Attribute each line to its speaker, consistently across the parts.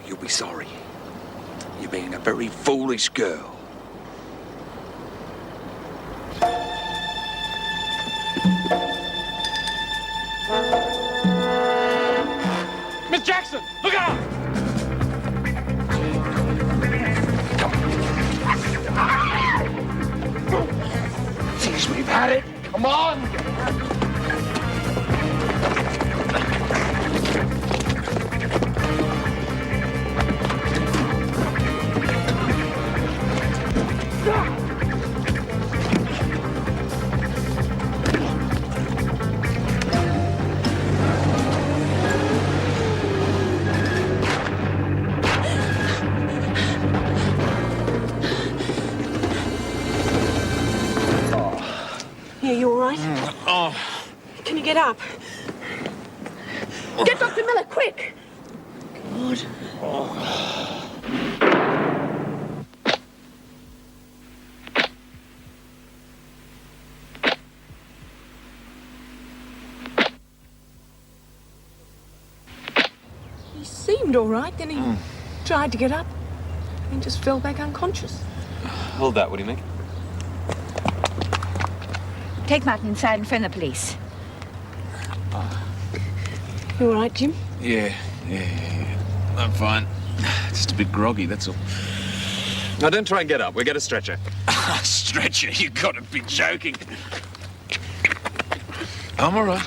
Speaker 1: You'll be sorry. You're being a very foolish girl.
Speaker 2: Miss Jackson, look out!
Speaker 1: Seems we've had it. Come on!
Speaker 3: Yeah, you all right?
Speaker 2: Oh.
Speaker 3: Can you get up? Get Dr. Miller, quick! God. He seemed all right, then he tried to get up and just fell back unconscious.
Speaker 2: Hold that, would you, Mick?
Speaker 4: Take Martin inside and phone the police.
Speaker 3: You all right, Jim?
Speaker 2: Yeah. I'm fine. Just a bit groggy, that's all. Now, don't try and get up. We'll get a stretcher. Stretcher? You gotta be joking. I'm all right.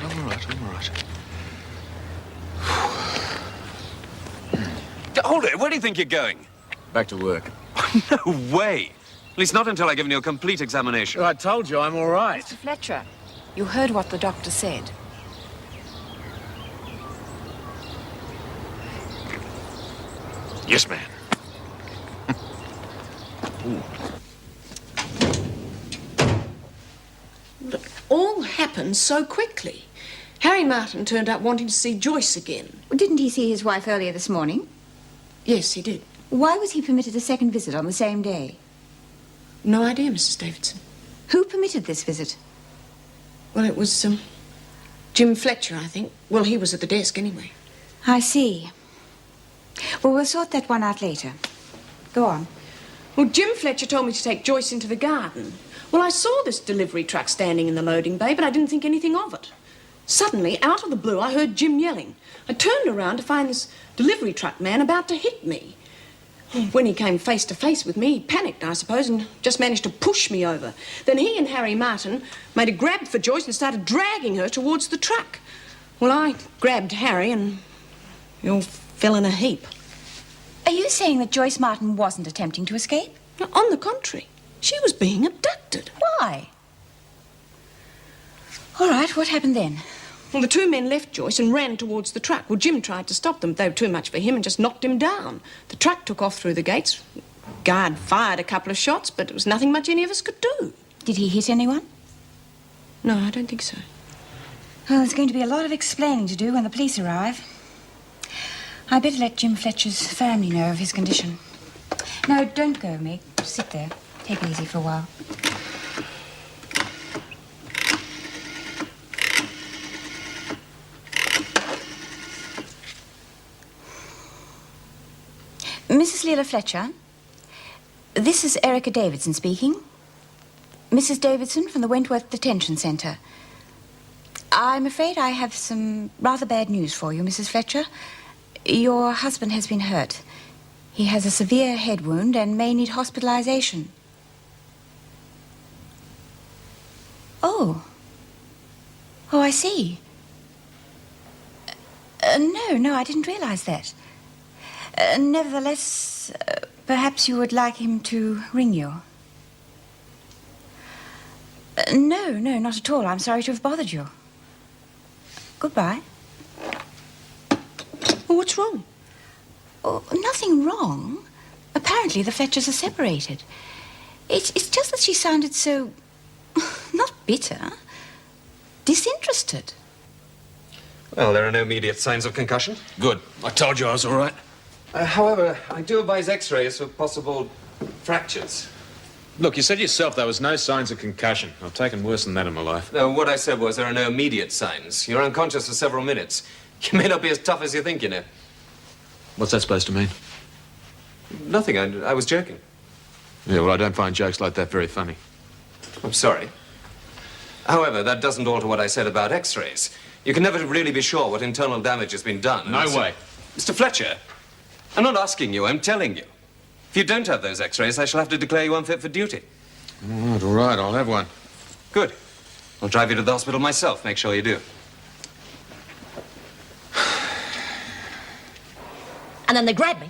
Speaker 2: Hold it. Where do you think you're going?
Speaker 5: Back to work.
Speaker 2: No way. At least not until I've given you a complete examination.
Speaker 5: I told you I'm all right.
Speaker 4: Mr. Fletcher, you heard what the doctor said.
Speaker 2: Yes, ma'am.
Speaker 3: But all happened so quickly. Harry Martin turned up wanting to see Joyce again.
Speaker 4: Didn't he see his wife earlier this morning?
Speaker 3: Yes, he did.
Speaker 4: Why was he permitted a second visit on the same day?
Speaker 3: No idea, Mrs. Davidson.
Speaker 4: Who permitted this visit?
Speaker 3: Well, it was, Jim Fletcher, I think. Well, he was at the desk anyway.
Speaker 4: I see. Well, we'll sort that one out later. Go on.
Speaker 3: Well, Jim Fletcher told me to take Joyce into the garden. Well, I saw this delivery truck standing in the loading bay, but I didn't think anything of it. Suddenly, out of the blue, I heard Jim yelling. I turned around to find this delivery truck man about to hit me. When he came face to face with me, he panicked, I suppose, and just managed to push me over. Then he and Harry Martin made a grab for Joyce and started dragging her towards the truck. Well, I grabbed Harry and we all fell in a heap.
Speaker 4: Are you saying that Joyce Martin wasn't attempting to escape?
Speaker 3: No, on the contrary, she was being abducted.
Speaker 4: Why? All right, what happened then?
Speaker 3: Well, the two men left Joyce and ran towards the truck. Well, Jim tried to stop them. They were too much for him and just knocked him down. The truck took off through the gates. Guard fired a couple of shots, but it was nothing much any of us could do.
Speaker 4: Did he hit anyone?
Speaker 3: No, I don't think so.
Speaker 4: Well, there's going to be a lot of explaining to do when the police arrive. I'd better let Jim Fletcher's family know of his condition. No, don't go, Meg. Sit there. Take it easy for a while. Mrs. Leela Fletcher, this is Erica Davidson speaking. Mrs. Davidson from the Wentworth Detention Centre. I'm afraid I have some rather bad news for you, Mrs. Fletcher. Your husband has been hurt. He has a severe head wound and may need hospitalization. Oh. Oh, I see. No, I didn't realize that. Nevertheless, perhaps you would like him to ring you. No, not at all. I'm sorry to have bothered you. Goodbye.
Speaker 3: Well, what's wrong?
Speaker 4: Oh, nothing wrong. Apparently the Fletchers are separated. It's just that she sounded so... not bitter. Disinterested.
Speaker 2: Well, there are no immediate signs of concussion.
Speaker 5: Good. I told you I was all right.
Speaker 2: However, I do advise x-rays for possible fractures.
Speaker 5: Look, you said yourself there was no signs of concussion. I've taken worse than that in my life.
Speaker 2: No, what I said was there are no immediate signs. You're unconscious for several minutes. You may not be as tough as you think, you know. What's that supposed to mean?
Speaker 6: Nothing, I was joking.
Speaker 2: Yeah, well, I don't find jokes like that very funny.
Speaker 6: I'm sorry. However, that doesn't alter what I said about X-rays. You can never really be sure what internal damage has been done.
Speaker 2: No way.
Speaker 6: Mr. Fletcher, I'm not asking you, I'm telling you. If you don't have those X-rays, I shall have to declare you unfit for duty.
Speaker 2: All right, I'll have one.
Speaker 6: Good. I'll drive you to the hospital myself, make sure you do.
Speaker 7: And then they grabbed me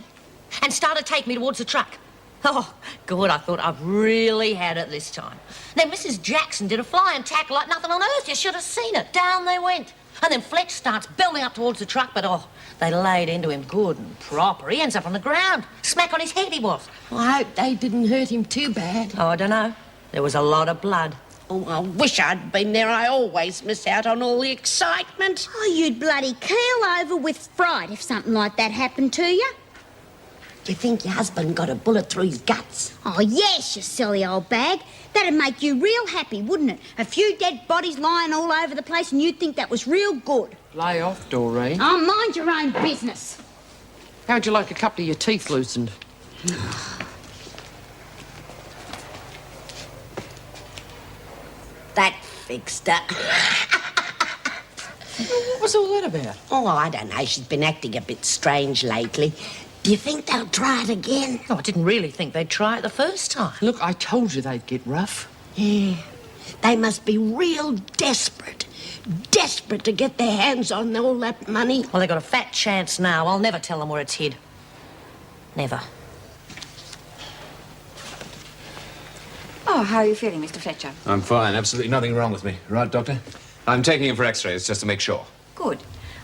Speaker 7: and started taking me towards the truck. Oh, good, I thought I've really had it this time. Then Mrs. Jackson did a flying tackle like nothing on earth. You should have seen it. Down they went. And then Fletch starts building up towards the truck, but they laid into him good and proper. He ends up on the ground. Smack on his head he was.
Speaker 8: I hope they didn't hurt him too bad.
Speaker 7: Oh, I don't know. There was a lot of blood.
Speaker 8: Oh, I wish I'd been there. I always miss out on all the excitement.
Speaker 9: Oh, you'd bloody keel over with fright if something like that happened to you.
Speaker 8: Do you think your husband got a bullet through his guts?
Speaker 9: Oh, yes, you silly old bag. That'd make you real happy, wouldn't it? A few dead bodies lying all over the place and you'd think that was real good.
Speaker 10: Lay off, Doreen.
Speaker 9: Oh, mind your own business.
Speaker 10: How'd you like a couple of your teeth loosened?
Speaker 8: That fixed her.
Speaker 10: What was all that about?
Speaker 8: Oh, I don't know. She's been acting a bit strange lately. Do you think they'll try it again?
Speaker 7: Oh, I didn't really think they'd try it the first time.
Speaker 10: Look, I told you they'd get rough.
Speaker 8: Yeah. They must be real desperate. Desperate to get their hands on all that money.
Speaker 7: Well, they've got a fat chance now. I'll never tell them where it's hid. Never.
Speaker 4: Oh, how are you feeling, Mr. Fletcher?
Speaker 2: I'm fine. Absolutely nothing wrong with me. Right, Doctor?
Speaker 6: I'm taking him for X-rays just to make sure.
Speaker 4: Good.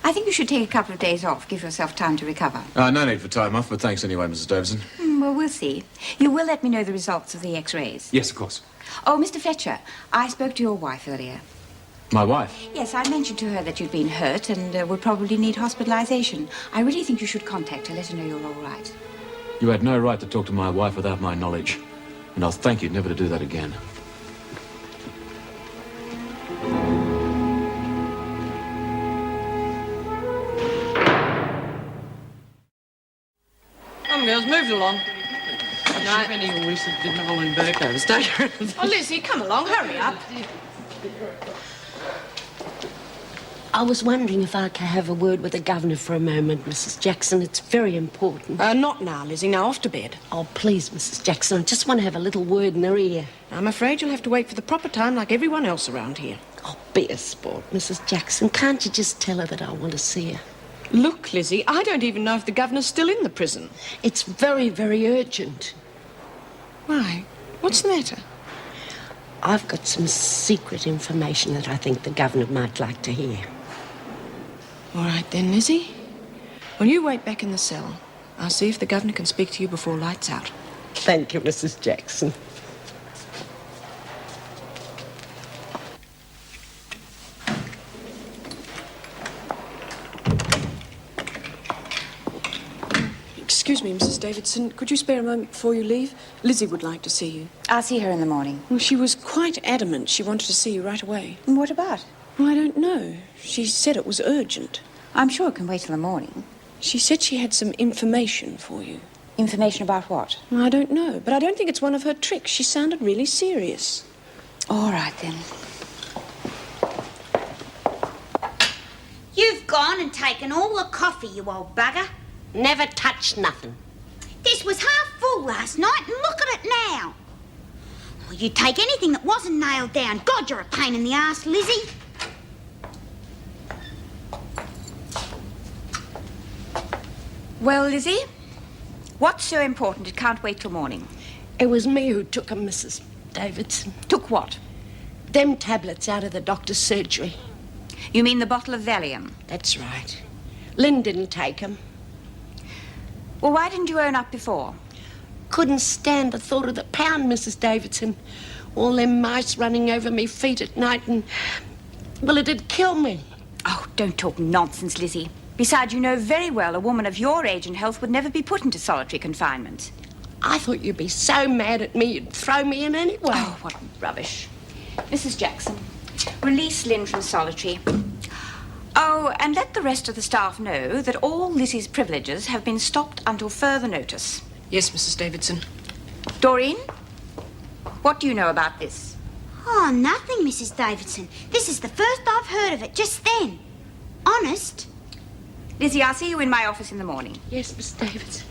Speaker 4: I think you should take a couple of days off. Give yourself time to recover.
Speaker 2: No need for time off, but thanks anyway, Mrs. Davidson.
Speaker 4: Well, we'll see. You will let me know the results of the X-rays.
Speaker 6: Yes, of course.
Speaker 4: Oh, Mr. Fletcher, I spoke to your wife earlier.
Speaker 2: My wife?
Speaker 4: Yes, I mentioned to her that you'd been hurt and would probably need hospitalization. I really think you should contact her, let her know you're all right.
Speaker 2: You had no right to talk to my wife without my knowledge. And I'll thank you never to do that again.
Speaker 10: Come, girls, move along. No. Penny always didn't have a lean back over. Stay here.
Speaker 3: Oh, Lizzie, come along, hurry up.
Speaker 8: I was wondering if I could have a word with the governor for a moment, Mrs. Jackson. It's very important.
Speaker 3: Not now, Lizzie. Now off to bed.
Speaker 8: Oh, please, Mrs. Jackson. I just want to have a little word in her ear.
Speaker 3: I'm afraid you'll have to wait for the proper time like everyone else around here.
Speaker 8: Oh, be a sport, Mrs. Jackson. Can't you just tell her that I want to see her?
Speaker 3: Look, Lizzie, I don't even know if the governor's still in the prison.
Speaker 8: It's very, very urgent.
Speaker 3: Why? What's the matter?
Speaker 8: I've got some secret information that I think the governor might like to hear.
Speaker 3: All right then, Lizzie. Well, you wait back in the cell. I'll see if the governor can speak to you before lights out.
Speaker 8: Thank you, Mrs. Jackson.
Speaker 3: Excuse me, Mrs. Davidson. Could you spare a moment before you leave? Lizzie would like to see you.
Speaker 4: I'll see her in the morning.
Speaker 3: Well, she was quite adamant she wanted to see you right away.
Speaker 4: What about?
Speaker 3: Well, I don't know. She said it was urgent.
Speaker 4: I'm sure it can wait till the morning.
Speaker 3: She said she had some information for you.
Speaker 4: Information about what?
Speaker 3: Well, I don't know, but I don't think it's one of her tricks. She sounded really serious.
Speaker 4: All right, then.
Speaker 9: You've gone and taken all the coffee, you old bugger.
Speaker 8: Never touch nothing.
Speaker 9: This was half full last night, and look at it now. Well, you'd take anything that wasn't nailed down. God, you're a pain in the ass, Lizzie.
Speaker 4: Well, Lizzie, what's so important it can't wait till morning?
Speaker 8: It was me who took 'em, Mrs. Davidson.
Speaker 4: Took what?
Speaker 8: Them tablets out of the doctor's surgery.
Speaker 4: You mean the bottle of Valium?
Speaker 8: That's right. Lynn didn't take 'em.
Speaker 4: Well, why didn't you own up before?
Speaker 8: Couldn't stand the thought of the pound, Mrs. Davidson. All them mice running over me feet at night and... well, it'd kill me.
Speaker 4: Oh, don't talk nonsense, Lizzie. Besides, you know very well a woman of your age and health would never be put into solitary confinement.
Speaker 8: I thought you'd be so mad at me you'd throw me in anyway.
Speaker 4: Oh, what rubbish. Mrs. Jackson, release Lynn from solitary. Oh, and let the rest of the staff know that all Lizzie's privileges have been stopped until further notice.
Speaker 3: Yes, Mrs. Davidson.
Speaker 4: Doreen, what do you know about this?
Speaker 9: Oh, nothing, Mrs. Davidson. This is the first I've heard of it, just then. Honest.
Speaker 4: Lizzie, I'll see you in my office in the morning.
Speaker 8: Yes, Miss Davidson.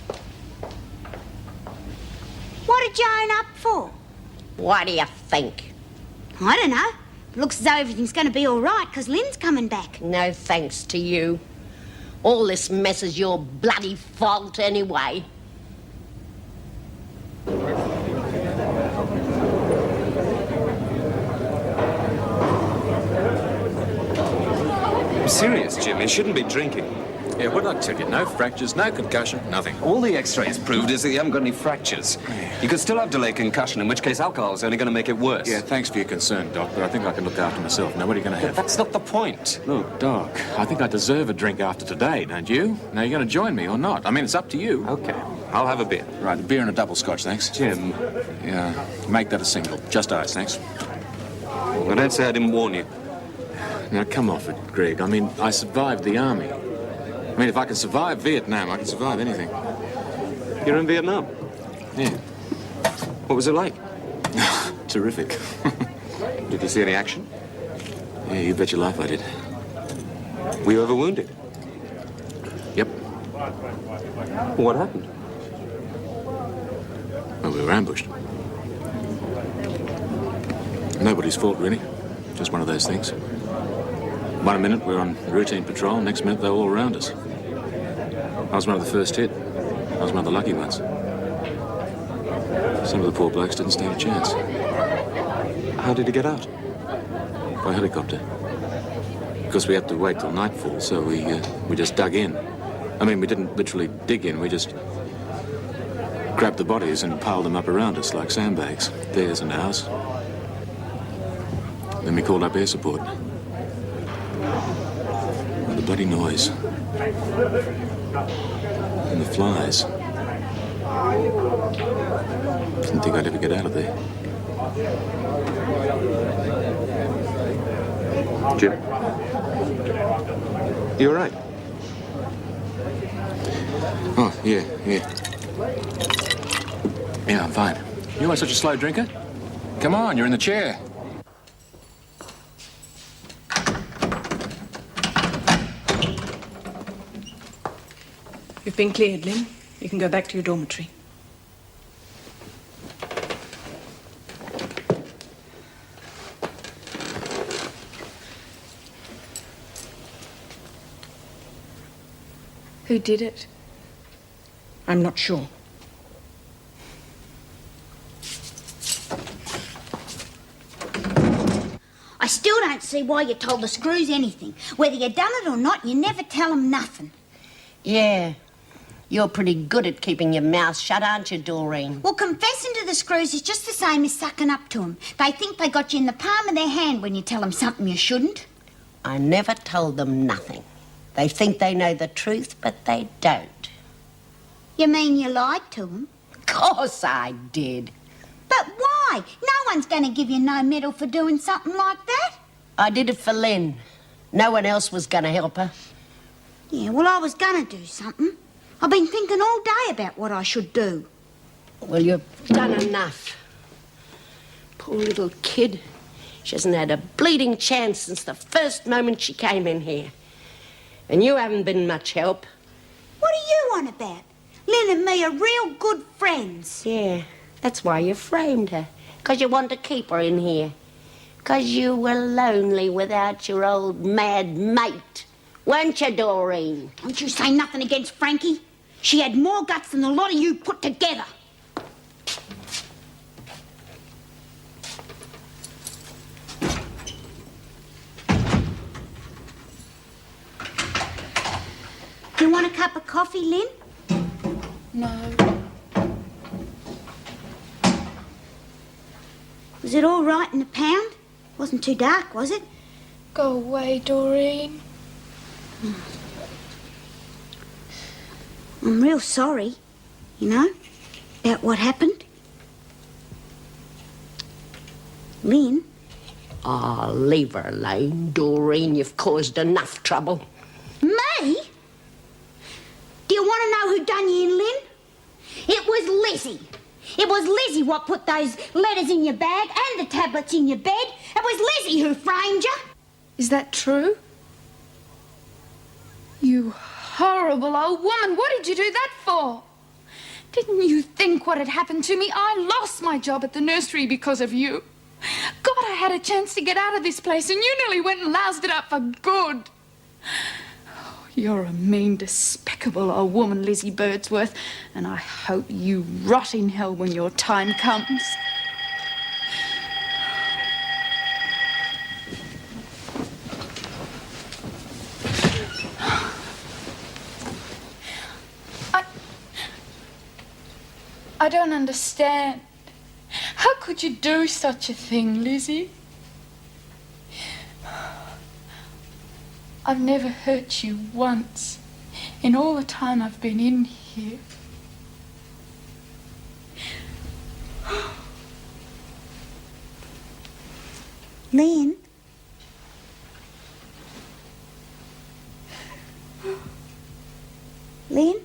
Speaker 9: What did you own up for?
Speaker 7: What do you think?
Speaker 9: I don't know. It looks as though everything's going to be all right, because Lynn's coming back.
Speaker 7: No thanks to you. All this mess is your bloody fault anyway.
Speaker 6: I'm serious, Jim. You shouldn't be drinking.
Speaker 2: Yeah, what did I tell you? No fractures, no concussion, nothing.
Speaker 6: All the x-rays proved is that you haven't got any fractures. You could still have delayed concussion, in which case alcohol is only going to make it worse.
Speaker 2: Yeah, thanks for your concern, Doc, but I think I can look after myself. Now, what are you going to have?
Speaker 6: That's not the point.
Speaker 2: Look, Doc, I think I deserve a drink after today, don't you? Now, you're going to join me or not? I mean, it's up to you.
Speaker 6: Okay, I'll have a beer.
Speaker 2: Right, a beer and a double scotch, thanks.
Speaker 6: Jim.
Speaker 2: Yeah, make that a single. Just ice, thanks.
Speaker 6: Well, don't say I didn't warn you.
Speaker 2: Now, come off it, Greg. I mean, I survived the army. I mean, if I can survive Vietnam, I can survive anything.
Speaker 6: You're in Vietnam?
Speaker 2: Yeah.
Speaker 6: What was it like?
Speaker 2: Terrific.
Speaker 6: Did you see any action?
Speaker 2: Yeah, you bet your life I did.
Speaker 6: Were you ever wounded?
Speaker 2: Yep.
Speaker 6: What happened?
Speaker 2: Well, we were ambushed. Nobody's fault, really. Just one of those things. One minute we're on routine patrol, next minute they're all around us. I was one of the first hit. I was one of the lucky ones. Some of the poor blokes didn't stand a chance.
Speaker 6: How did you get out?
Speaker 2: By helicopter. Because we had to wait till nightfall, so we just dug in. I mean, we didn't literally dig in, we just grabbed the bodies and piled them up around us like sandbags, theirs and ours. Then we called up air support. And the bloody noise. And the flies. Didn't think I'd ever get out of there.
Speaker 6: Jim? You all right?
Speaker 2: Oh, yeah. Yeah, I'm fine. You weren't such a slow drinker? Come on, you're in the chair.
Speaker 3: You've been cleared, Lynn. You can go back to your dormitory.
Speaker 4: Who did it?
Speaker 3: I'm not sure.
Speaker 9: I still don't see why you told the screws anything. Whether you done it or not, you never tell them nothing.
Speaker 7: Yeah. You're pretty good at keeping your mouth shut, aren't you, Doreen?
Speaker 9: Well, confessing to the screws is just the same as sucking up to them. They think they got you in the palm of their hand when you tell them something you shouldn't.
Speaker 7: I never told them nothing. They think they know the truth, but they don't.
Speaker 9: You mean you lied to them?
Speaker 7: Of course I did.
Speaker 9: But why? No one's going to give you no medal for doing something like that.
Speaker 7: I did it for Lynn. No one else was going to help her.
Speaker 9: Yeah, well, I was going to do something. I've been thinking all day about what I should do.
Speaker 7: Well, you've done enough. Poor little kid. She hasn't had a bleeding chance since the first moment she came in here. And you haven't been much help.
Speaker 9: What are you on about? Lynn and me are real good friends.
Speaker 7: Yeah, that's why you framed her. 'Cause you want to keep her in here. 'Cause you were lonely without your old mad mate. Weren't you, Doreen?
Speaker 9: Don't you say nothing against Frankie. She had more guts than the lot of you put together. Do you want a cup of coffee, Lynn?
Speaker 4: No.
Speaker 9: Was it all right in the pound? Wasn't too dark, was it?
Speaker 4: Go away, Doreen.
Speaker 9: I'm real sorry, you know, about what happened. Lynn,
Speaker 8: Oh, leave her alone, Doreen. You've caused enough trouble.
Speaker 9: Me? Do you want to know who done you in, Lynn? It was Lizzie. It was Lizzie what put those letters in your bag and the tablets in your bed. It was Lizzie who framed you.
Speaker 11: Is that true? You horrible old woman, what did you do that for? Didn't you think what had happened to me? I lost my job at the nursery because of you. God, I had a chance to get out of this place and you nearly went and loused it up for good. Oh, you're a mean, despicable old woman, Lizzie Birdsworth, and I hope you rot in hell when your time comes. I don't understand. How could you do such a thing, Lizzie? I've never hurt you once in all the time I've been in here.
Speaker 9: Lynn? Lynn?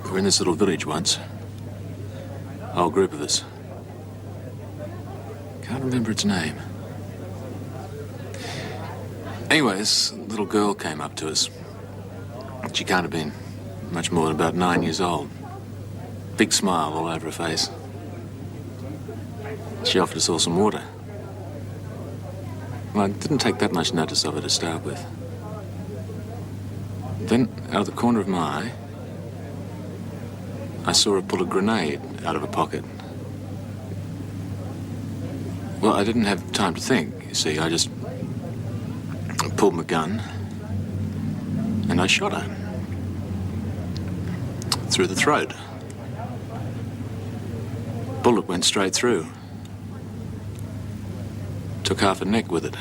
Speaker 2: We were in this little village once. A whole group of us. Can't remember its name. Anyway, this little girl came up to us. She can't have been much more than about 9 years old. Big smile all over her face. She offered us all some water. Well, I didn't take that much notice of her to start with. Then, out of the corner of my eye, I saw her pull a grenade out of her pocket. Well, I didn't have time to think, you see. I just pulled my gun and I shot her. Through the throat. Bullet went straight through. Took half her neck with it.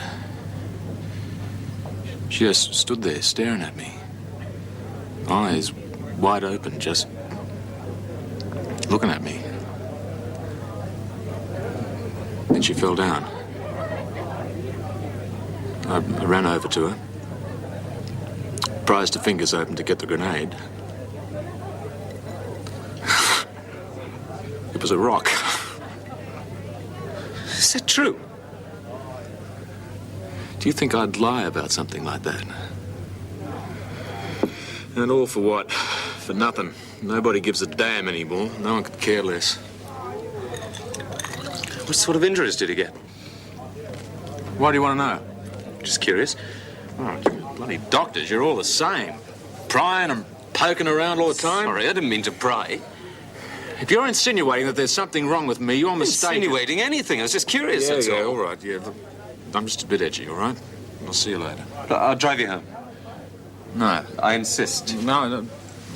Speaker 2: She just stood there staring at me. Eyes wide open, just looking at me. Then she fell down. I ran over to her, prized her fingers open to get the grenade. It was a rock.
Speaker 6: Is that true?
Speaker 2: Do you think I'd lie about something like that? And all for what? For nothing. Nobody gives a damn anymore. No one could care less.
Speaker 6: What sort of injuries did he get?
Speaker 2: Why do you want to know?
Speaker 6: Just curious.
Speaker 2: Oh, you bloody doctors, you're all the same. Prying and poking around all the time.
Speaker 6: Sorry, I didn't mean to pry.
Speaker 2: If you're insinuating that there's something wrong with me, you're mistaken.
Speaker 6: Insinuating anything. I was just curious, that's
Speaker 2: yeah,
Speaker 6: all.
Speaker 2: all right, yeah. I'm just a bit edgy, all right? I'll see you later.
Speaker 6: I'll drive you home.
Speaker 2: No.
Speaker 6: I insist.
Speaker 2: No, I'm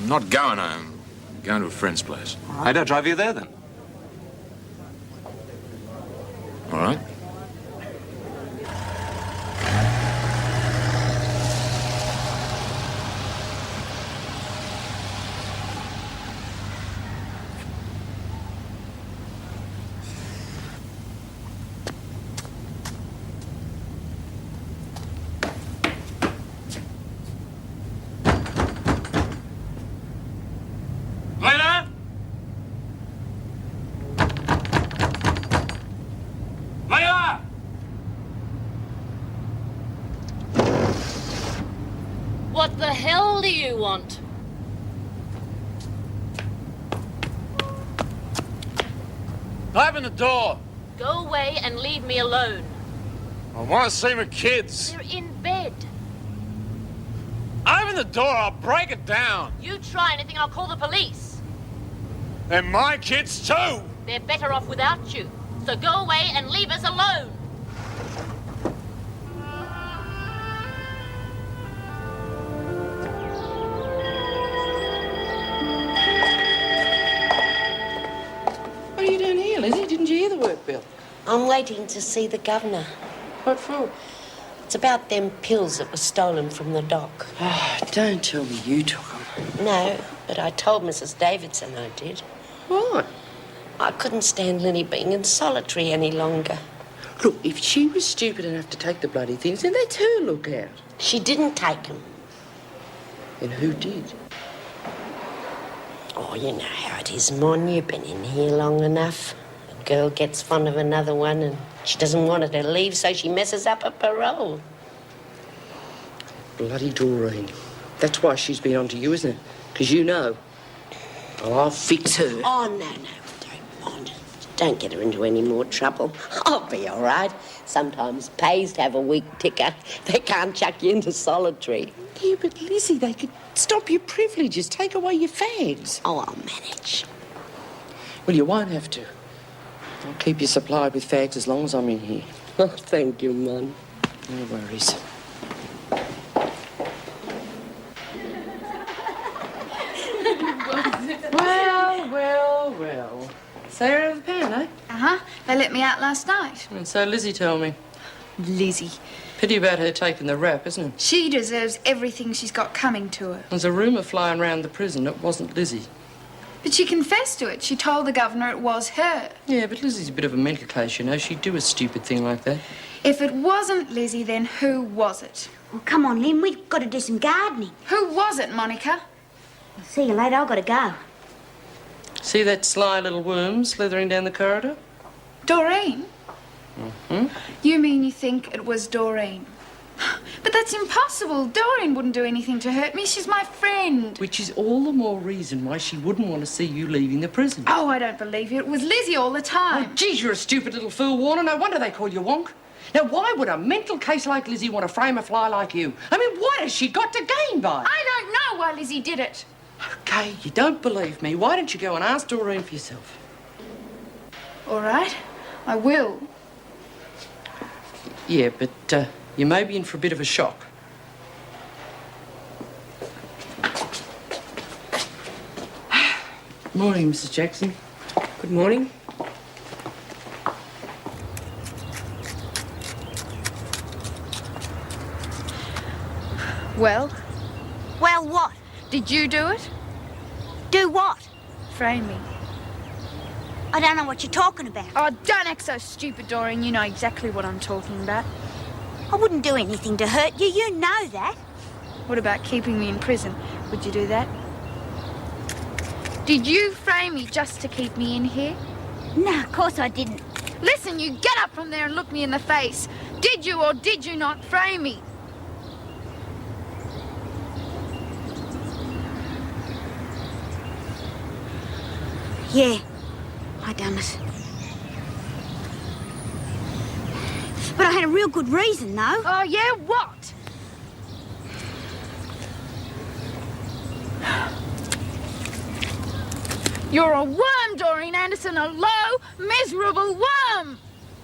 Speaker 2: not going home. I'm going to a friend's place.
Speaker 6: All right, I'll drive you there, then.
Speaker 2: All right?
Speaker 7: What the hell do you want?
Speaker 10: Open the door.
Speaker 7: Go away and leave me alone.
Speaker 10: I want to see my kids.
Speaker 7: They're in bed.
Speaker 10: Open the door, I'll break it down.
Speaker 7: You try anything, I'll call the police.
Speaker 10: They're my kids too.
Speaker 7: They're better off without you. So go away and leave us alone.
Speaker 10: What are you doing here, Lizzie? Didn't you hear the work, Bill?
Speaker 8: I'm waiting to see the governor.
Speaker 10: What for?
Speaker 8: It's about them pills that were stolen from the dock.
Speaker 10: Oh, don't tell me you took them.
Speaker 8: No, but I told Mrs. Davidson I did.
Speaker 10: Why?
Speaker 8: I couldn't stand Linny being in solitary any longer.
Speaker 10: Look, if she was stupid enough to take the bloody things, then that's her lookout.
Speaker 8: She didn't take them.
Speaker 10: And who did?
Speaker 8: Oh, you know how it is, Mon. You've been in here long enough. A girl gets fond of another one and she doesn't want her to leave, so she messes up her parole.
Speaker 10: Bloody Doreen. That's why she's been on to you, isn't it? Because you know. Oh, I'll fix her.
Speaker 8: Oh, no, don't, Mon. Don't get her into any more trouble. I'll be all right. Sometimes pays to have a weak ticker. They can't chuck you into solitary.
Speaker 10: Yeah, but Lizzie, they could stop your privileges, take away your fags.
Speaker 8: Oh, I'll manage.
Speaker 10: Well, you won't have to. I'll keep you supplied with fags as long as I'm in here.
Speaker 8: Oh, thank you, Mon.
Speaker 10: No worries. Well. So you're out of the pan, eh?
Speaker 11: Uh-huh. They let me out last night.
Speaker 10: And so Lizzie told me.
Speaker 11: Lizzie.
Speaker 10: Pity about her taking the rap, isn't it?
Speaker 11: She deserves everything she's got coming to her.
Speaker 10: There's a rumour flying around the prison it wasn't Lizzie.
Speaker 11: But she confessed to it. She told the governor it was her.
Speaker 10: Yeah, but Lizzie's a bit of a mental case, you know. She'd do a stupid thing like that.
Speaker 11: If it wasn't Lizzie, then who was it?
Speaker 9: Well, come on, Lynn, we've got to do some gardening.
Speaker 11: Who was it, Monica?
Speaker 9: I'll see you later, I've got to go.
Speaker 10: See that sly little worm slithering down the corridor?
Speaker 11: Doreen?
Speaker 10: Mm-hmm.
Speaker 11: You mean you think it was Doreen? But that's impossible. Doreen wouldn't do anything to hurt me. She's my friend.
Speaker 10: Which is all the more reason why she wouldn't want to see you leaving the prison.
Speaker 11: Oh, I don't believe you. It was Lizzie all the time.
Speaker 10: Oh, geez, you're a stupid little fool, Warner. No wonder they call you wonk. Now, why would a mental case like Lizzie want to frame a fly like you? I mean, what has she got to gain by it?
Speaker 11: I don't know why Lizzie did it.
Speaker 10: OK, you don't believe me. Why don't you go and ask Doreen for yourself?
Speaker 11: All right, I will.
Speaker 10: Yeah, but you may be in for a bit of a shock. Morning, Mrs. Jackson.
Speaker 3: Good morning.
Speaker 11: Well,
Speaker 9: Well, what?
Speaker 11: did you do it?
Speaker 9: Do what?
Speaker 11: Frame me.
Speaker 9: I don't know what you're talking about.
Speaker 11: Oh, don't act so stupid, Doreen. You know exactly what I'm talking about.
Speaker 9: I wouldn't do anything to hurt you, you know that.
Speaker 11: What about keeping me in prison? Would you do that? Did you frame me just to keep me in here?
Speaker 9: No, of course I didn't.
Speaker 11: Listen, you get up from there and look me in the face. Did you or did you not frame me?
Speaker 9: Yeah, I done it. But I had a real good reason, though.
Speaker 11: Oh, yeah? What? You're a worm, Doreen Anderson, a low, miserable worm.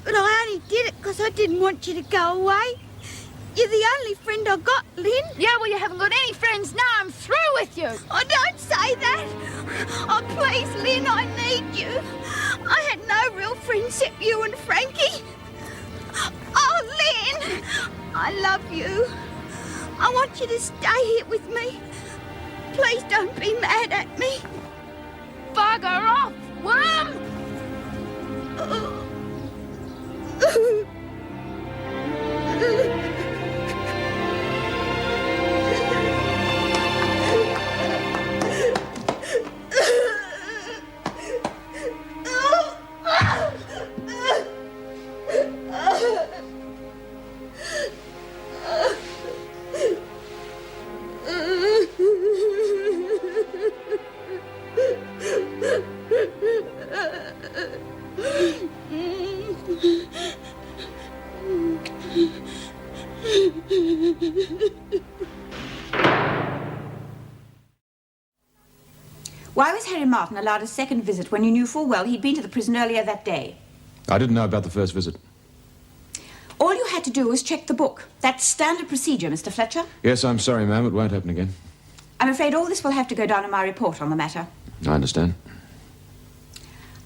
Speaker 9: But I only did it because I didn't want you to go away. You're the only friend I got, Lynn.
Speaker 11: Yeah, well, you haven't got any friends now. I'm through with you.
Speaker 9: Oh, don't say that. Oh, please, Lynn, I need you. I had no real friends except you and Frankie. Oh, Lynn, I love you. I want you to stay here with me. Please don't be mad at me.
Speaker 11: Bugger off, worm!
Speaker 4: Why was Harry Martin allowed a second visit when you knew full well he'd been to the prison earlier that day?
Speaker 2: I didn't know about the first visit.
Speaker 4: All you had to do was check the book. That's standard procedure, Mr. Fletcher.
Speaker 2: Yes, I'm sorry, ma'am. It won't happen again.
Speaker 4: I'm afraid all this will have to go down in my report on the matter.
Speaker 2: I understand.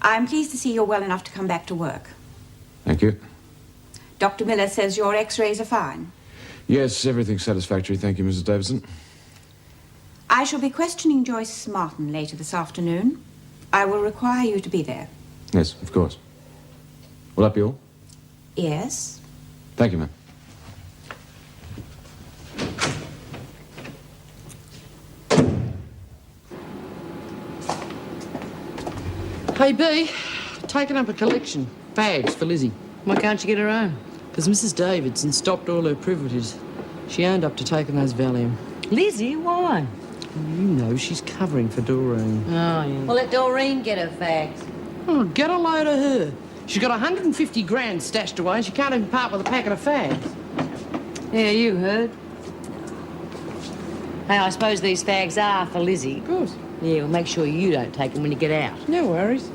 Speaker 4: I'm pleased to see you're well enough to come back to work.
Speaker 2: Thank you.
Speaker 4: Dr. Miller says your x-rays are fine.
Speaker 2: Yes, everything's satisfactory. Thank you, Mrs. Davidson.
Speaker 4: I shall be questioning Joyce Martin later this afternoon. I will require you to be there.
Speaker 2: Yes, of course. Will that be all?
Speaker 4: Yes.
Speaker 2: Thank you, ma'am.
Speaker 10: Hey, B, taking up a collection. Fags for Lizzie.
Speaker 7: Why can't you get her own?
Speaker 10: Because Mrs. Davidson stopped all her privileges. She owned up to taking those Valium.
Speaker 7: Lizzie, why?
Speaker 10: You know, she's covering for Doreen.
Speaker 7: Oh, yeah. Well, let Doreen get her fags.
Speaker 10: Oh, get a load of her. She's got 150 grand stashed away and she can't even part with a packet of fags.
Speaker 7: Yeah, you heard. Hey, I suppose these fags are for Lizzie.
Speaker 10: Of course.
Speaker 7: Yeah, well, make sure you don't take them when you get out.
Speaker 10: No worries.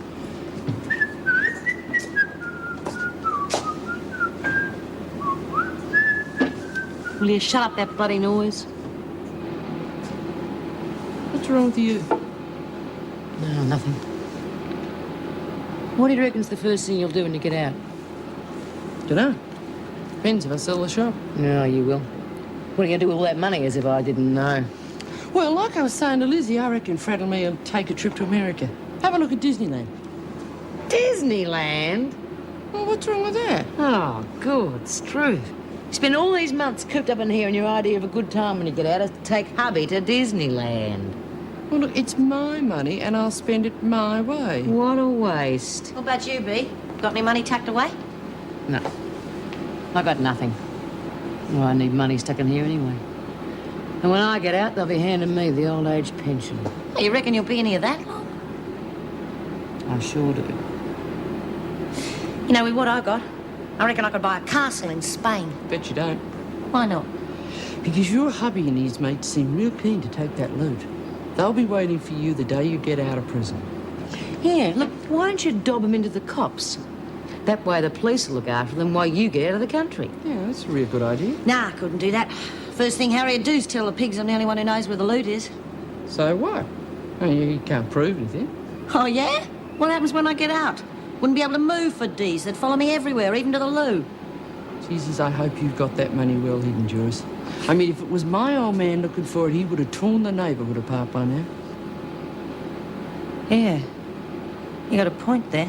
Speaker 7: Will you shut up that bloody noise?
Speaker 10: What's wrong with you?
Speaker 7: No, nothing. What do you reckon's the first thing you'll do when you get out?
Speaker 10: Dunno. Depends if I sell the shop.
Speaker 7: No, you will. What are you going to do with all that money as if I didn't know?
Speaker 10: Well, like I was saying to Lizzie, I reckon Fred and me will take a trip to America. Have a look at Disneyland.
Speaker 7: Disneyland?
Speaker 10: Well, what's wrong with that?
Speaker 7: Oh, good, Struth. You spend all these months cooped up in here and your idea of a good time when you get out is to take hubby to Disneyland.
Speaker 10: Well, look, it's my money and I'll spend it my way.
Speaker 7: What a waste.
Speaker 12: What about you, B? Got any money tucked away?
Speaker 7: No. I got nothing. Well, I need money stuck in here anyway. And when I get out, they'll be handing me the old age pension.
Speaker 12: Oh, you reckon you'll be in here that long?
Speaker 7: I sure do.
Speaker 12: You know, with what I got, I reckon I could buy a castle in Spain.
Speaker 10: Bet you don't.
Speaker 12: Why not?
Speaker 10: Because your hubby and his mates seem real keen to take that loot. They'll be waiting for you the day you get out of prison.
Speaker 7: Yeah, look, why don't you dob them into the cops? That way the police will look after them while you get out of the country.
Speaker 10: Yeah, that's a real good idea.
Speaker 12: Nah, I couldn't do that. First thing Harry'd do is tell the pigs I'm the only one who knows where the loot is.
Speaker 10: So what? Oh, you can't prove anything.
Speaker 12: Oh, yeah? What happens when I get out? Wouldn't be able to move for D's. They'd follow me everywhere, even to the loo.
Speaker 10: Jesus, I hope you've got that money well hidden, Joyce. I mean, if it was my old man looking for it, he would have torn the neighbourhood apart by now.
Speaker 12: Yeah. You got a point there.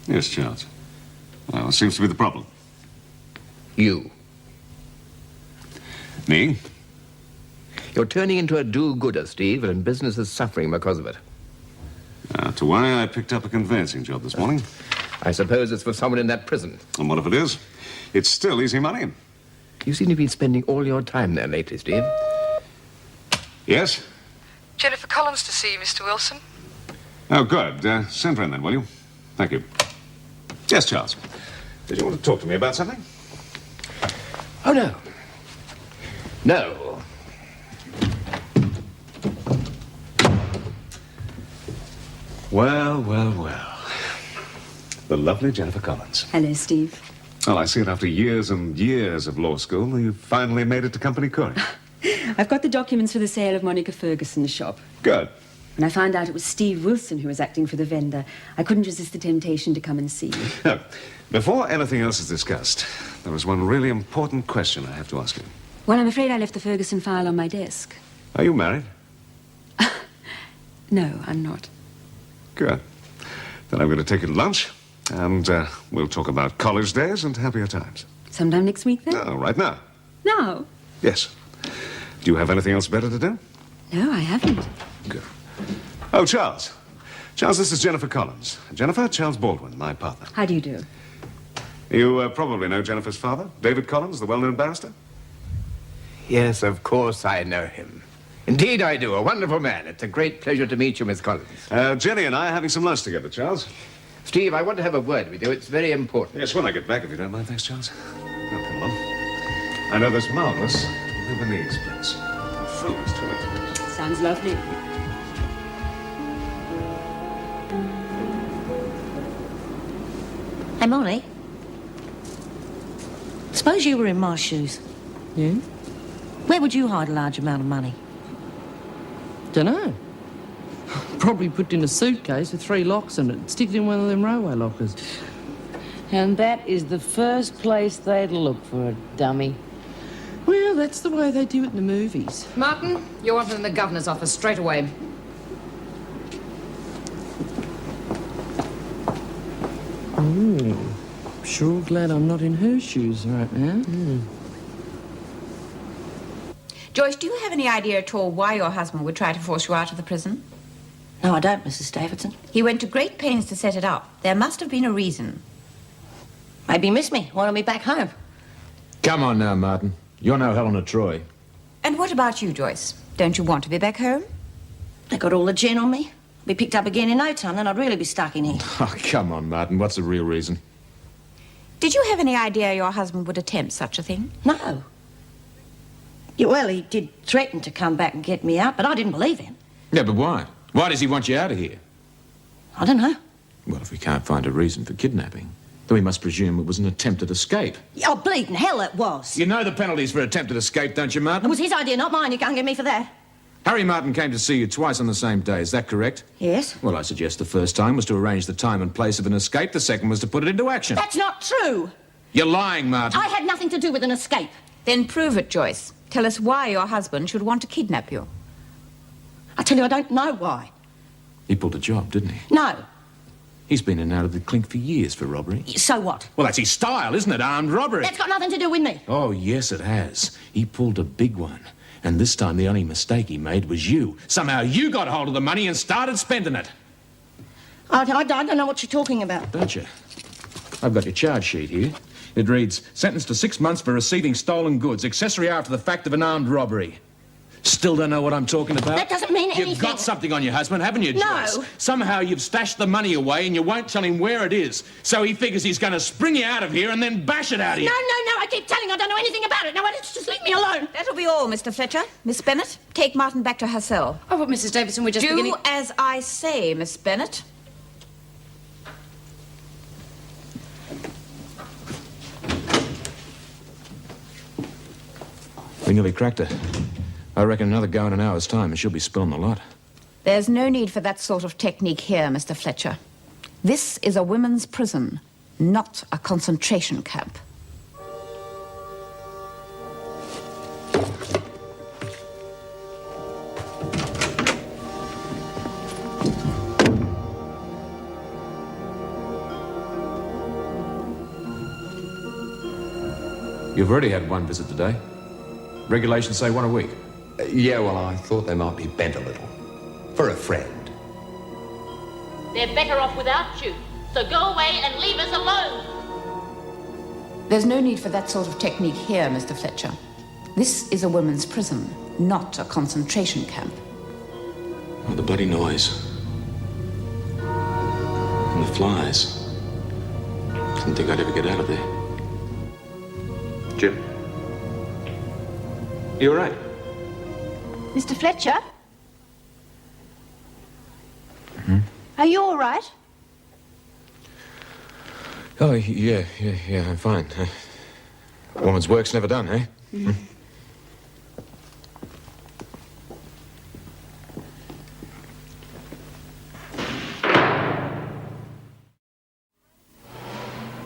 Speaker 13: Yes, Charles. Well, what seems to be the problem?
Speaker 14: You.
Speaker 13: Me?
Speaker 14: You're turning into a do-gooder, Steve, and business is suffering because of it.
Speaker 13: To why I picked up a conveyancing job this morning.
Speaker 14: I suppose it's for someone in that prison.
Speaker 13: And what if it is? It's still easy money.
Speaker 14: You seem to be spending all your time there lately, Steve.
Speaker 13: Yes?
Speaker 15: Jennifer Collins to see you, Mr. Wilson.
Speaker 13: Oh, good. Send her in then, will you? Thank you. Yes, Charles. Did you want to talk to me about something?
Speaker 14: Oh, no. No.
Speaker 13: Well, well, well. The lovely Jennifer Collins.
Speaker 16: Hello, Steve.
Speaker 13: Well, I see it after years and years of law school. You finally made it to company court.
Speaker 16: I've got the documents for the sale of Monica Ferguson's shop.
Speaker 13: Good.
Speaker 16: When I found out it was Steve Wilson who was acting for the vendor, I couldn't resist the temptation to come and see you.
Speaker 13: Now, before anything else is discussed, there is one really important question I have to ask you.
Speaker 16: Well, I'm afraid I left the Ferguson file on my desk.
Speaker 13: Are you married?
Speaker 16: No, I'm not.
Speaker 13: Good. Then I'm going to take you to lunch, and we'll talk about college days and happier times.
Speaker 16: Sometime next week, then?
Speaker 13: No, right now.
Speaker 16: No.
Speaker 13: Yes. Do you have anything else better to do?
Speaker 16: No, I haven't.
Speaker 13: Good. Oh, Charles. Charles, this is Jennifer Collins. Jennifer, Charles Baldwin, my partner.
Speaker 16: How do you do?
Speaker 13: You probably know Jennifer's father, David Collins, the well-known barrister?
Speaker 14: Yes, of course I know him. Indeed I do. A wonderful man. It's a great pleasure to meet you, Miss Collins.
Speaker 13: Jenny and I are having some lunch together, Charles.
Speaker 14: Steve, I want to have a word with you. It's very important.
Speaker 13: Yes, when I get back, if you don't mind. Thanks, Charles. Now, come on. I know this marvelous Lebanese place. The food is terrific.
Speaker 16: Sounds lovely.
Speaker 12: Hey, Molly. Suppose you were in my shoes.
Speaker 10: Yeah?
Speaker 12: Where would you hide a large amount of money?
Speaker 10: Dunno. Probably put in a suitcase with 3 locks in it. Stick it in one of them railway lockers. And that is the first place they'd look for a dummy. Well, that's the way they do it in the movies.
Speaker 17: Martin, you're wanted in the governor's office straight away.
Speaker 10: Sure glad I'm not in her shoes right now.
Speaker 4: Joyce, do you have any idea at all why your husband would try to force you out of the prison?
Speaker 12: No, I don't, Mrs. Davidson.
Speaker 4: He went to great pains to set it up. There must have been a reason.
Speaker 12: Maybe he missed me, wanted me back home.
Speaker 2: Come on now, Martin. You're no Helen of Troy.
Speaker 4: And what about you, Joyce? Don't you want to be back home?
Speaker 12: They got all the gin on me. Be picked up again in no time, then I'd really be stuck in here.
Speaker 2: Oh, come on, Martin. What's the real reason?
Speaker 4: Did you have any idea your husband would attempt such a thing?
Speaker 12: No. Yeah, well, he did threaten to come back and get me out, but I didn't believe him.
Speaker 2: Yeah, but why? Why does he want you out of here?
Speaker 12: I don't know.
Speaker 2: Well, if we can't find a reason for kidnapping, then we must presume it was an attempted escape.
Speaker 12: Oh, bleeding hell it was.
Speaker 2: You know the penalties for attempted escape, don't you, Martin?
Speaker 12: It was his idea, not mine. You can't get me for that.
Speaker 2: Harry Martin came to see you twice on the same day, is that correct?
Speaker 12: Yes.
Speaker 2: Well, I suggest the first time was to arrange the time and place of an escape, the second was to put it into action.
Speaker 12: That's not true.
Speaker 2: You're lying, Martin.
Speaker 12: I had nothing to do with an escape.
Speaker 4: Then prove it, Joyce. Tell us why your husband should want to kidnap you.
Speaker 12: I tell you, I don't know why.
Speaker 2: He pulled a job, didn't he?
Speaker 12: No.
Speaker 2: He's been in and out of the clink for years for robbery.
Speaker 12: So what?
Speaker 2: Well, that's his style, isn't it? Armed robbery.
Speaker 12: That's got nothing to do with me.
Speaker 2: Oh, yes, it has. He pulled a big one. And this time the only mistake he made was you. Somehow you got hold of the money and started spending it.
Speaker 12: I don't know what you're talking about.
Speaker 2: Don't you? I've got your charge sheet here. It reads, sentenced to 6 months for receiving stolen goods, accessory after the fact of an armed robbery. Still don't know what I'm talking about?
Speaker 12: That doesn't mean anything.
Speaker 2: You've got something on your husband, haven't you,
Speaker 12: No.
Speaker 2: Joyce? Somehow you've stashed the money away and you won't tell him where it is. So he figures he's going to spring you out of here and then bash it out of you.
Speaker 12: No, I keep telling you I don't know anything about it. Now, why don't you just leave me alone?
Speaker 4: That'll be all, Mr. Fletcher. Miss Bennet, take Martin back to her cell.
Speaker 17: Oh, but Mrs. Davidson, we're just
Speaker 4: Do
Speaker 17: beginning...
Speaker 4: as I say, Miss Bennet.
Speaker 2: We nearly cracked her. I reckon another go in an hour's time and she'll be spilling the lot.
Speaker 4: There's no need for that sort of technique here, Mr. Fletcher. This is a women's prison, not a concentration camp.
Speaker 2: You've already had one visit today. Regulations say 1 a week.
Speaker 6: Yeah, well, I thought they might be bent a little. For a friend.
Speaker 18: They're better off without you. So go away and leave us alone.
Speaker 4: There's no need for that sort of technique here, Mr. Fletcher. This is a women's prison, not a concentration camp.
Speaker 2: Oh, the bloody noise. And the flies. Didn't think I'd ever get out of there. Jim? You all right?
Speaker 9: Mr. Fletcher? Are you all right?
Speaker 2: Oh, yeah, I'm fine. A woman's work's never done, eh?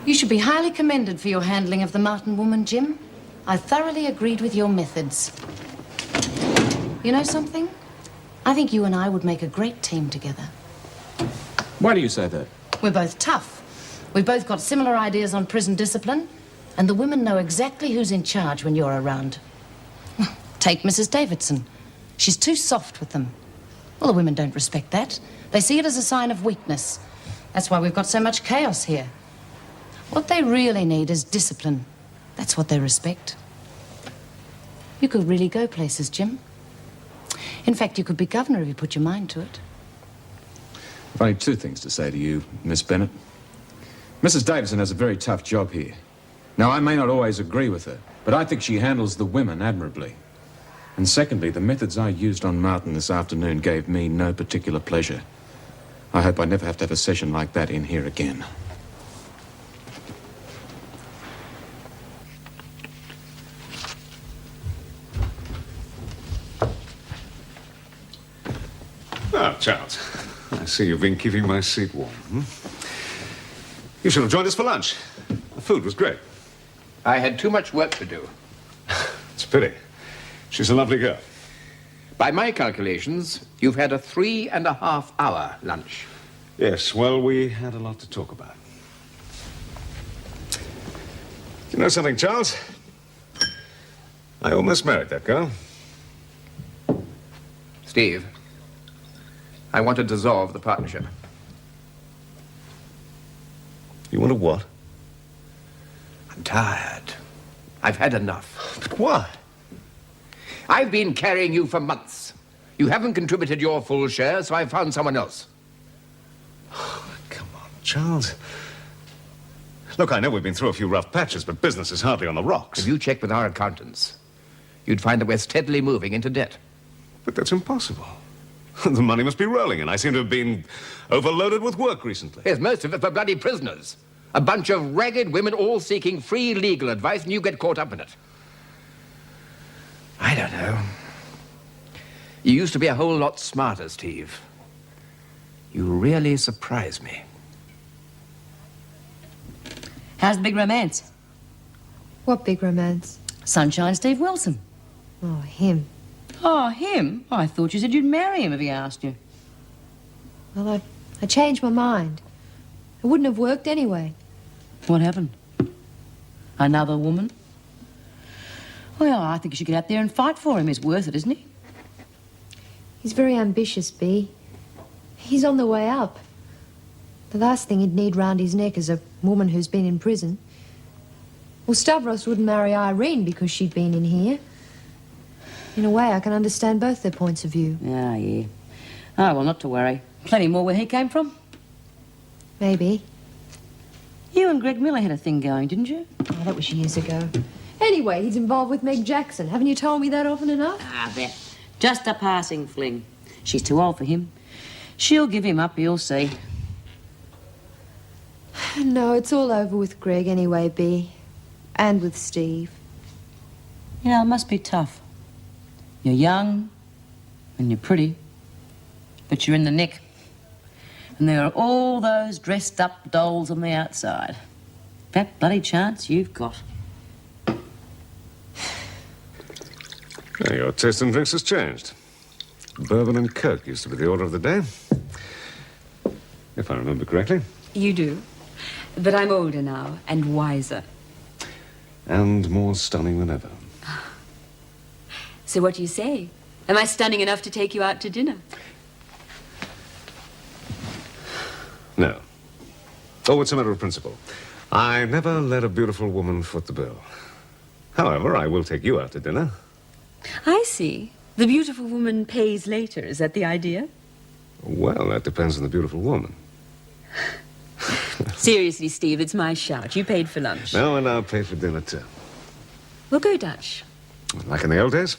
Speaker 17: You should be highly commended for your handling of the Martin woman, Jim. I thoroughly agreed with your methods. You know something? I think you and I would make a great team together.
Speaker 2: Why do you say that?
Speaker 17: We're both tough. We've both got similar ideas on prison discipline, and the women know exactly who's in charge when you're around. Take Mrs. Davidson. She's too soft with them. Well, the women don't respect that. They see it as a sign of weakness. That's why we've got so much chaos here. What they really need is discipline. That's what they respect. You could really go places, Jim. In fact, you could be governor if you put your mind to it.
Speaker 2: I've only 2 things to say to you, Miss Bennet. Mrs. Davidson has a very tough job here. Now, I may not always agree with her, but I think she handles the women admirably. And secondly, the methods I used on Martin this afternoon gave me no particular pleasure. I hope I never have to have a session like that in here again.
Speaker 13: Oh, Charles, I see you've been keeping my seat warm. You should have joined us for lunch. The food was great.
Speaker 14: I had too much work to do.
Speaker 13: It's a pity. She's a lovely girl.
Speaker 14: By my calculations, you've had a 3.5-hour lunch.
Speaker 13: Yes, well, we had a lot to talk about. You know something, Charles? I almost married that girl.
Speaker 14: Steve, I want to dissolve the partnership.
Speaker 13: You want to what?
Speaker 14: I'm tired. I've had enough.
Speaker 13: But why?
Speaker 14: I've been carrying you for months. You haven't contributed your full share, so I've found someone else.
Speaker 13: Come on, Charles. Look, I know we've been through a few rough patches, but business is hardly on the rocks.
Speaker 14: If you checked with our accountants, you'd find that we're steadily moving into debt.
Speaker 13: But that's impossible. The money must be rolling, and I seem to have been overloaded with work recently.
Speaker 14: Yes, most of it for bloody prisoners. A bunch of ragged women all seeking free legal advice, and you get caught up in it. I don't know. You used to be a whole lot smarter, Steve. You really surprise me.
Speaker 17: How's the big romance?
Speaker 19: What big romance?
Speaker 17: Sunshine Steve Wilson.
Speaker 19: Oh, him.
Speaker 17: Oh, him? I thought you said you'd marry him if he asked you.
Speaker 19: Well, I changed my mind. It wouldn't have worked anyway.
Speaker 17: What happened? Another woman? Well, I think you should get out there and fight for him. He's worth it, isn't he?
Speaker 19: He's very ambitious, Bea. He's on the way up. The last thing he'd need round his neck is a woman who's been in prison. Well, Stavros wouldn't marry Irene because she'd been in here. In a way, I can understand both their points of view.
Speaker 17: Ah, yeah. Oh, well, not to worry. Plenty more where he came from.
Speaker 19: Maybe.
Speaker 17: You and Greg Miller had a thing going, didn't you?
Speaker 19: Oh, that was years ago. Anyway, he's involved with Meg Jackson. Haven't you told me that often enough?
Speaker 17: Ah, that. Just a passing fling. She's too old for him. She'll give him up, you'll see.
Speaker 19: No, it's all over with Greg anyway, Bea. And with Steve.
Speaker 17: You know, it must be tough. You're young and you're pretty, but you're in the nick. And there are all those dressed-up dolls on the outside. That bloody chance you've got.
Speaker 13: Now, your taste in drinks has changed. Bourbon and Coke used to be the order of the day. If I remember correctly.
Speaker 16: You do. But I'm older now and wiser.
Speaker 13: And more stunning than ever.
Speaker 16: So what do you say? Am I stunning enough to take you out to dinner?
Speaker 13: No. Oh, it's a matter of principle. I never let a beautiful woman foot the bill. However, I will take you out to dinner.
Speaker 16: I see. The beautiful woman pays later. Is that the idea?
Speaker 13: Well, that depends on the beautiful woman.
Speaker 16: Seriously, Steve, it's my shout. You paid for lunch.
Speaker 13: No, and I'll pay for dinner, too.
Speaker 16: We'll go Dutch.
Speaker 13: Like in the old days?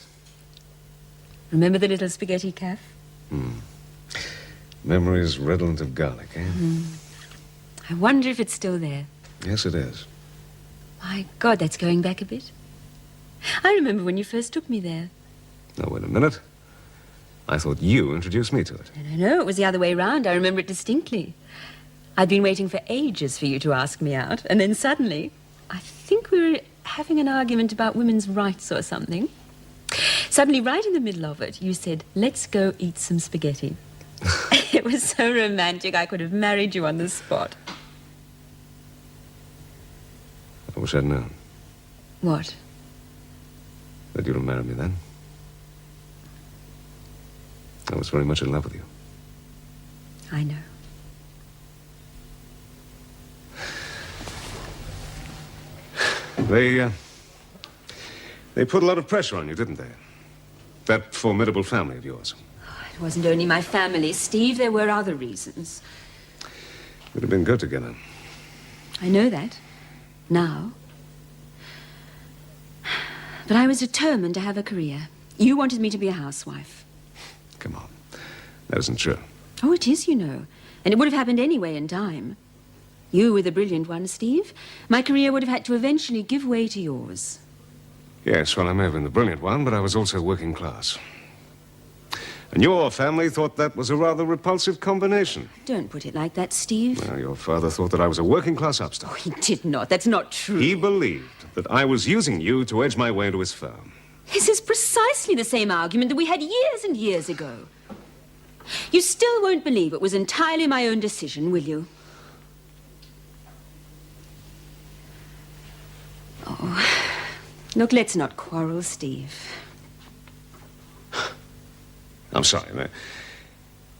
Speaker 16: Remember the little spaghetti cafe?
Speaker 13: Memories redolent of garlic, eh?
Speaker 16: I wonder if it's still there.
Speaker 13: Yes, it is.
Speaker 16: My God, that's going back a bit. I remember when you first took me there.
Speaker 13: Now, wait a minute. I thought you introduced me to it.
Speaker 16: No, it was the other way round. I remember it distinctly. I'd been waiting for ages for you to ask me out, and then suddenly, I think we were having an argument about women's rights or something. Suddenly, right in the middle of it, you said, let's go eat some spaghetti. It was so romantic, I could have married you on the spot.
Speaker 13: I wish I'd known
Speaker 16: What?
Speaker 13: that you'd have married me then. I was very much in love with you.
Speaker 16: I know.
Speaker 13: They put a lot of pressure on you, didn't they? That formidable family of yours.
Speaker 16: It wasn't only my family, Steve. There were other reasons.
Speaker 13: We'd have been good together.
Speaker 16: I know that. Now. But I was determined to have a career. You wanted me to be a housewife.
Speaker 13: Come on. That isn't true.
Speaker 16: Oh, it is, you know. And it would have happened anyway in time. You were the brilliant one, Steve. My career would have had to eventually give way to yours.
Speaker 13: Yes, well, I may have been the brilliant one, but I was also working class. And your family thought that was a rather repulsive combination.
Speaker 16: Don't put it like that, Steve.
Speaker 13: Well, your father thought that I was a working-class upstart.
Speaker 16: He did not. That's not true.
Speaker 13: He believed that I was using you to edge my way into his firm.
Speaker 16: This is precisely the same argument that we had years and years ago. You still won't believe it was entirely my own decision, will you? Oh, look, let's not quarrel, Steve.
Speaker 13: I'm sorry.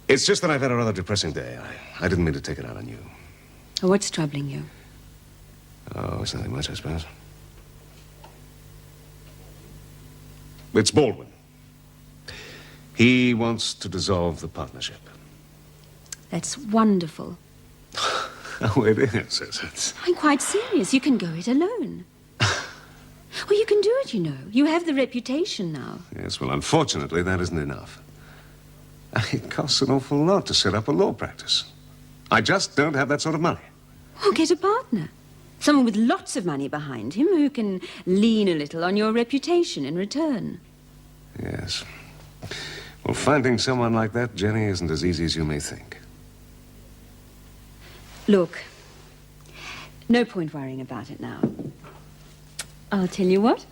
Speaker 13: It's just that I've had a rather depressing day. I didn't mean to take it out on you.
Speaker 16: Oh, what's troubling you?
Speaker 13: Oh, it's nothing much, I suppose. It's Baldwin. He wants to dissolve the partnership.
Speaker 16: That's wonderful.
Speaker 13: Oh, it is.
Speaker 16: I'm quite serious. You can go it alone. Well, you can do it, you know. You have the reputation now.
Speaker 13: Yes, well, unfortunately, that isn't enough. It costs an awful lot to set up a law practice. I just don't have that sort of money.
Speaker 16: Well, get a partner. Someone with lots of money behind him who can lean a little on your reputation in return.
Speaker 13: Yes. Well, finding someone like that, Jenny, isn't as easy as you may think.
Speaker 16: Look, no point worrying about it now. I'll tell you what.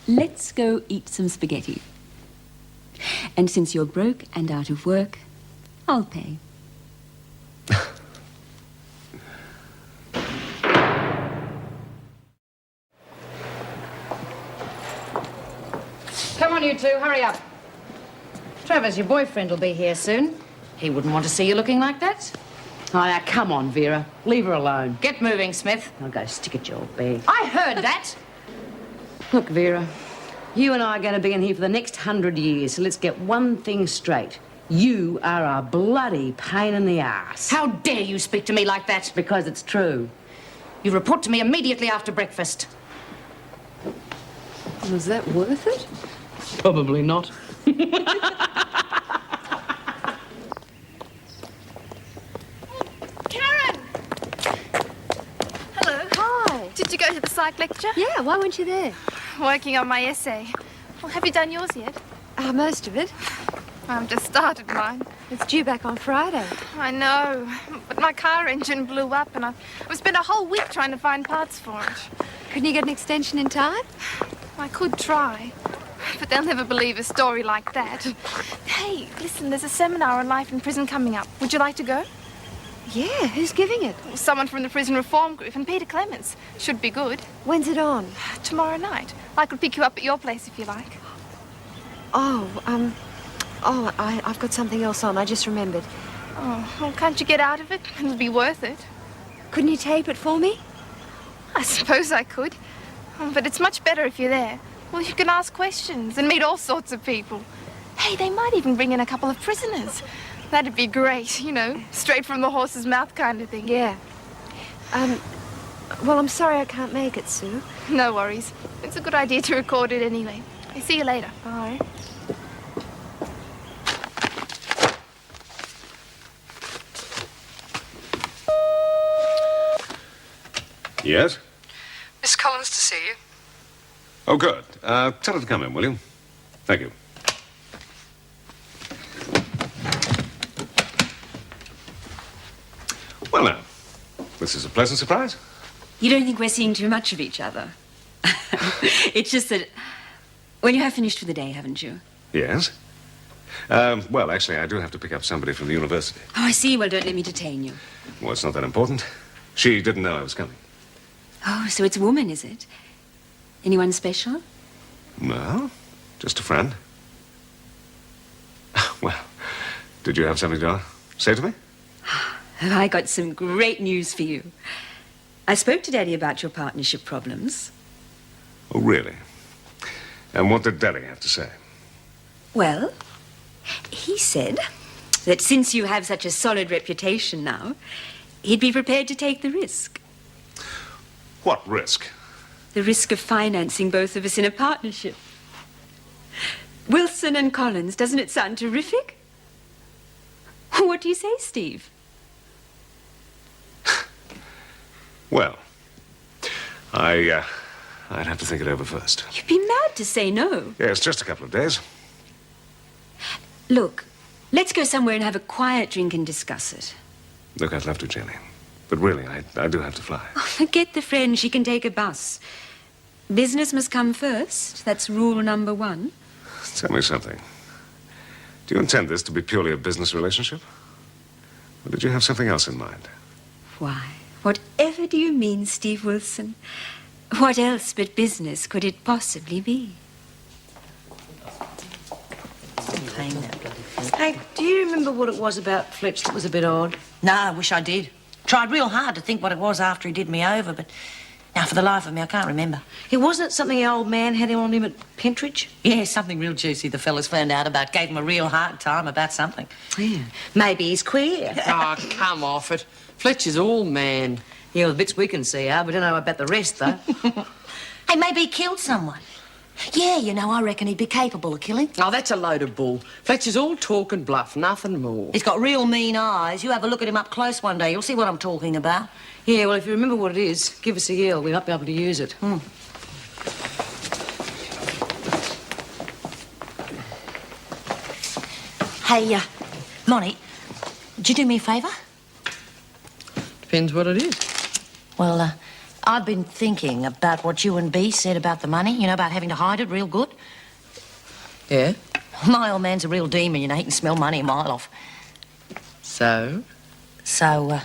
Speaker 16: Let's go eat some spaghetti. And since you're broke and out of work, I'll pay.
Speaker 17: Come on, you two, hurry up. Travers, your boyfriend will be here soon. He wouldn't want to see you looking like that.
Speaker 10: Oh, now, come on, Vera. Leave her alone.
Speaker 17: Get moving, Smith.
Speaker 10: I'll go stick a job, B.
Speaker 17: I heard that.
Speaker 10: Look, Vera, you and I are going to be in here for the next 100 years, so let's get one thing straight. You are a bloody pain in the ass.
Speaker 17: How dare you speak to me like that?
Speaker 10: Because it's true.
Speaker 17: You report to me immediately after breakfast.
Speaker 19: Was that worth it?
Speaker 10: Probably not.
Speaker 11: Karen! Hello.
Speaker 19: Hi.
Speaker 11: Did you go to the psych lecture?
Speaker 19: Yeah, why weren't you there?
Speaker 11: Working on my essay. Well, have you done yours yet?
Speaker 19: Most of it.
Speaker 11: I've just started mine.
Speaker 19: It's due back on Friday.
Speaker 11: I know, but my car engine blew up and I've spent a whole week trying to find parts for it.
Speaker 19: Couldn't you get an extension in time?
Speaker 11: I could try, but they'll never believe a story like that. Hey, listen, there's a seminar on life in prison coming up. Would you like to go?
Speaker 19: Yeah, who's giving it?
Speaker 11: Someone from the Prison Reform Group and Peter Clements. Should be good.
Speaker 19: When's it on?
Speaker 11: Tomorrow night. I could pick you up at your place if you like.
Speaker 19: I've got something else on. I just remembered.
Speaker 11: Oh, well, can't you get out of it? It'll be worth it.
Speaker 19: Couldn't you tape it for me?
Speaker 11: I suppose I could. But it's much better if you're there. Well, you can ask questions and meet all sorts of people. Hey, they might even bring in a couple of prisoners. That'd be great, you know, straight from the horse's mouth kind of thing.
Speaker 19: Yeah. Well, I'm sorry I can't make it, Sue.
Speaker 11: No worries. It's a good idea to record it anyway. I'll see you later.
Speaker 19: Bye.
Speaker 13: Yes?
Speaker 15: Miss Collins to see you.
Speaker 13: Oh, good. Tell her to come in, will you? Thank you. Well, now, this is a pleasant surprise.
Speaker 16: You don't think we're seeing too much of each other? It's just that... Well, you have finished for the day, haven't you?
Speaker 13: Yes? Well, actually, I do have to pick up somebody from the university.
Speaker 16: Oh, I see. Well, don't let me detain you.
Speaker 13: Well, it's not that important. She didn't know I was coming.
Speaker 16: Oh, so it's a woman, is it? Anyone special?
Speaker 13: No, just a friend. Well, did you have something to say to me?
Speaker 16: Have I got some great news for you? I spoke to Daddy about your partnership problems.
Speaker 13: Oh, really? And what did Daddy have to say?
Speaker 16: Well, he said that since you have such a solid reputation now, he'd be prepared to take the risk.
Speaker 13: What risk?
Speaker 16: The risk of financing both of us in a partnership. Wilson and Collins, doesn't it sound terrific? What do you say, Steve?
Speaker 13: Well, I'd have to think it over first.
Speaker 16: You'd be mad to say no.
Speaker 13: Yes, just a couple of days.
Speaker 16: Look, Let's go somewhere and have a quiet drink and discuss it.
Speaker 13: Look, I'd love to, Jenny. But really, I do have to fly.
Speaker 16: Oh, forget the friend. She can take a bus. Business must come first. That's rule number 1.
Speaker 13: Tell me something. Do you intend this to be purely a business relationship? Or did you have something else in mind?
Speaker 16: Why, whatever do you mean, Steve Wilson? What else but business could it possibly be?
Speaker 12: Hey, do you remember what it was about Fletch that was a bit odd? No, I wish I did. Tried real hard to think what it was after he did me over, but now for the life of me, I can't remember. It wasn't it something the old man had on him at Pentridge? Yeah, something real juicy the fellas found out about. Gave him a real hard time about something. Yeah. Maybe he's queer.
Speaker 10: Oh, come off it. Fletcher's all man.
Speaker 12: Yeah, well, the bits we can see are, but don't know about the rest, though. Hey, maybe he killed someone. Yeah, you know, I reckon he'd be capable of killing.
Speaker 10: Oh, that's a load of bull. Fletcher's all talk and bluff, nothing more.
Speaker 12: He's got real mean eyes. You have a look at him up close one day, you'll see what I'm talking about. Yeah, well, if you remember what it is, give us a yell. We might be able to use it. Hey, Monty, would you do me a favour?
Speaker 10: Depends what it is.
Speaker 12: Well, I've been thinking about what you and Bea said about the money, you know, about having to hide it real good.
Speaker 10: Yeah?
Speaker 12: My old man's a real demon, you know, he can smell money a mile off.
Speaker 10: So?
Speaker 12: So,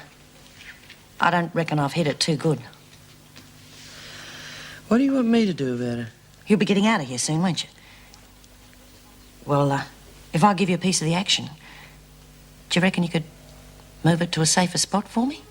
Speaker 12: I don't reckon I've hit it too good.
Speaker 10: What do you want me to do about it?
Speaker 12: You'll be getting out of here soon, won't you? Well, if I give you a piece of the action, do you reckon you could move it to a safer spot for me?